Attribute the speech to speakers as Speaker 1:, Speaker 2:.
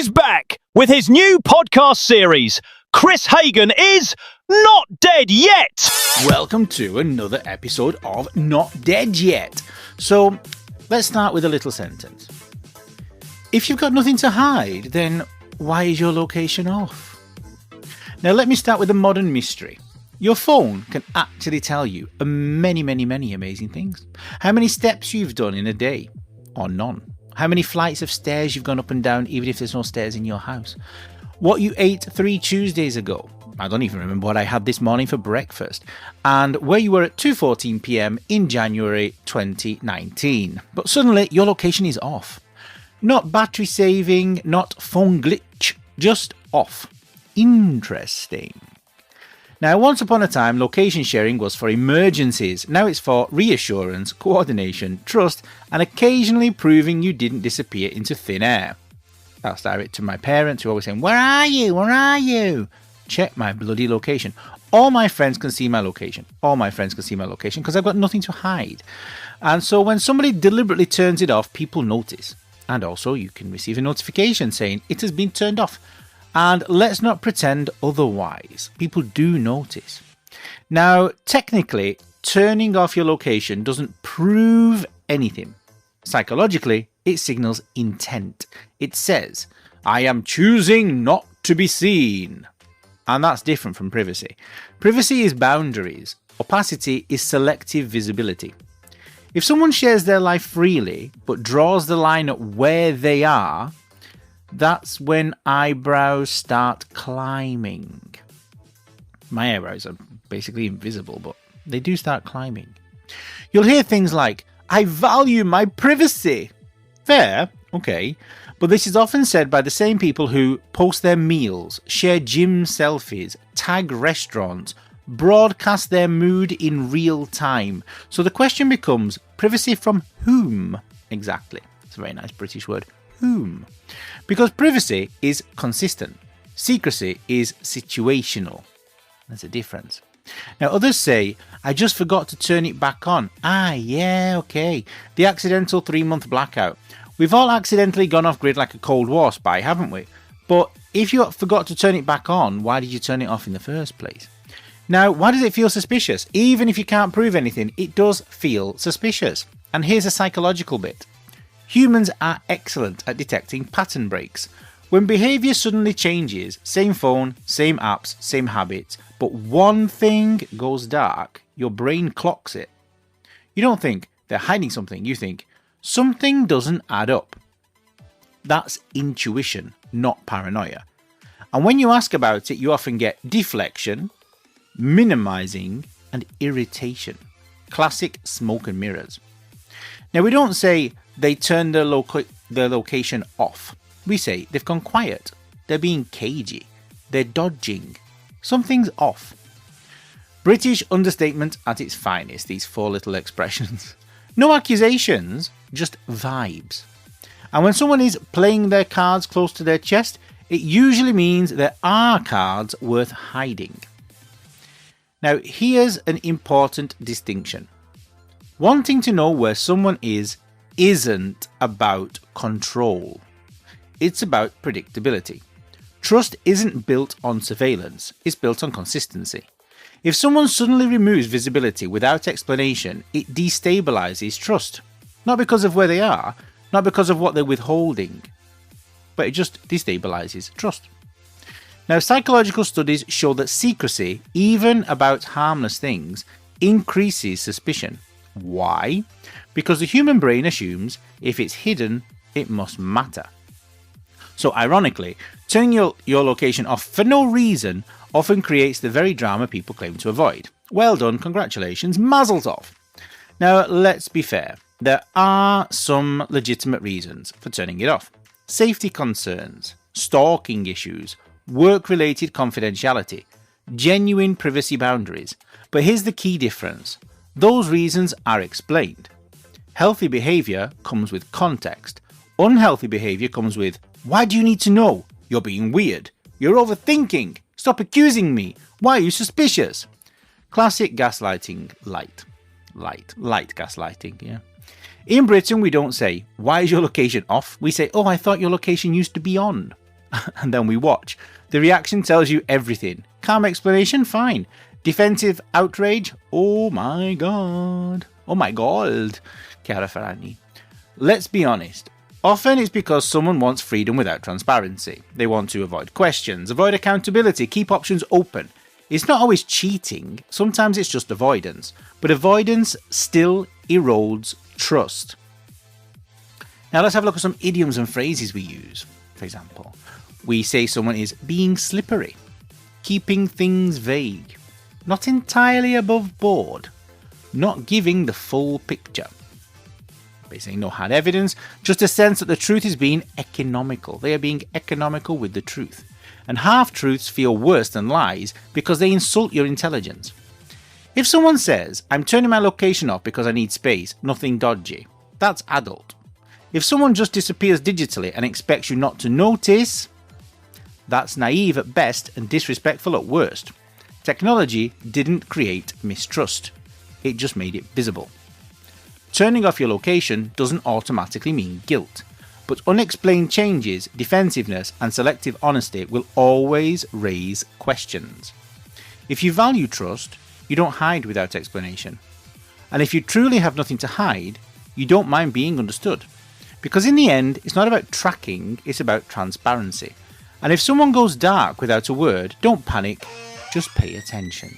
Speaker 1: He's back with his new podcast series. Chris Hagen is not dead yet.
Speaker 2: Welcome to another episode of Not Dead Yet. So, let's start with a little sentence. If you've got nothing to hide, then why is your location off? Now, let me start with a modern mystery. Your phone can actually tell you many amazing things. How many steps you've done in a day, or none. How many flights of stairs you've gone up and down, even if there's no stairs in your house. What you ate 3 Tuesdays ago. I don't even remember what I had this morning for breakfast. And where you were at 2:14 p.m. in January 2019. But suddenly, your location is off. Not battery saving, not phone glitch, just off. Interesting. Now, once upon a time, location sharing was for emergencies. Now it's for reassurance, coordination, trust, and occasionally proving you didn't disappear into thin air. That's direct to my parents who are always saying, "Where are you? Where are you?" Check my bloody location. All my friends can see my location. All my friends can see my location because I've got nothing to hide. And so when somebody deliberately turns it off, people notice. And also you can receive a notification saying it has been turned off. And let's not pretend otherwise. People do notice. Now, technically, turning off your location doesn't prove anything. Psychologically, it signals intent. It says, I am choosing not to be seen. And that's different from privacy. Privacy is boundaries. Opacity is selective visibility. If someone shares their life freely, but draws the line at where they are, that's when eyebrows start climbing. My eyebrows are basically invisible, but they do start climbing. You'll hear things like, I value my privacy. Fair, okay. But this is often said by the same people who post their meals, share gym selfies, tag restaurants, broadcast their mood in real time. So the question becomes, privacy from whom exactly? It's a very nice British word. Whom? Because privacy is consistent. Secrecy is situational. There's a difference. Now others say, I just forgot to turn it back on. Ah, yeah, okay. The accidental 3-month blackout. We've all accidentally gone off grid like a Cold War spy, haven't we? But if you forgot to turn it back on, why did you turn it off in the first place? Now, why does it feel suspicious? Even if you can't prove anything, it does feel suspicious. And here's a psychological bit. Humans are excellent at detecting pattern breaks. When behaviour suddenly changes, same phone, same apps, same habits, but one thing goes dark, your brain clocks it. You don't think they're hiding something, you think something doesn't add up. That's intuition, not paranoia. And when you ask about it, you often get deflection, minimizing, and irritation. Classic smoke and mirrors. Now, we don't say they turned their location off. We say they've gone quiet. They're being cagey. They're dodging. Something's off. British understatement at its finest, these 4 little expressions. No accusations, just vibes. And when someone is playing their cards close to their chest, it usually means there are cards worth hiding. Now, here's an important distinction. Wanting to know where someone is isn't about control. It's about predictability. Trust isn't built on surveillance, it's built on consistency. If someone suddenly removes visibility without explanation, it destabilizes trust. Not because of where they are, not because of what they're withholding, but it just destabilizes trust. Now, psychological studies show that secrecy, even about harmless things, increases suspicion. Why? Because the human brain assumes if it's hidden, it must matter. So ironically, turning your location off for no reason often creates the very drama people claim to avoid. Well done, congratulations, mazel tov. Now, let's be fair. There are some legitimate reasons for turning it off. Safety concerns, stalking issues, work-related confidentiality, genuine privacy boundaries. But here's the key difference. Those reasons are explained. Healthy behaviour comes with context. Unhealthy behaviour comes with, why do you need to know? You're being weird. You're overthinking. Stop accusing me. Why are you suspicious? Classic gaslighting light. Light gaslighting, yeah. In Britain, we don't say, why is your location off? We say, oh, I thought your location used to be on. and then we watch. The reaction tells you everything. Calm explanation, fine. Defensive outrage, oh my god. Oh my god, Chiara Ferragni. Let's be honest. Often it's because someone wants freedom without transparency. They want to avoid questions, avoid accountability, keep options open. It's not always cheating, sometimes it's just avoidance. But avoidance still erodes trust. Now let's have a look at some idioms and phrases we use. For example, we say someone is being slippery, keeping things vague, not entirely above board, not giving the full picture. Basically no hard evidence, just a sense that the truth is being economical. They are being economical with the truth. And half-truths feel worse than lies because they insult your intelligence. If someone says, I'm turning my location off because I need space, nothing dodgy, that's adult. If someone just disappears digitally and expects you not to notice, that's naive at best and disrespectful at worst. Technology didn't create mistrust, it just made it visible. Turning off your location doesn't automatically mean guilt, but unexplained changes, defensiveness, and selective honesty will always raise questions. If you value trust, you don't hide without explanation. And if you truly have nothing to hide, you don't mind being understood. Because in the end, it's not about tracking, it's about transparency. And if someone goes dark without a word, don't panic, just pay attention.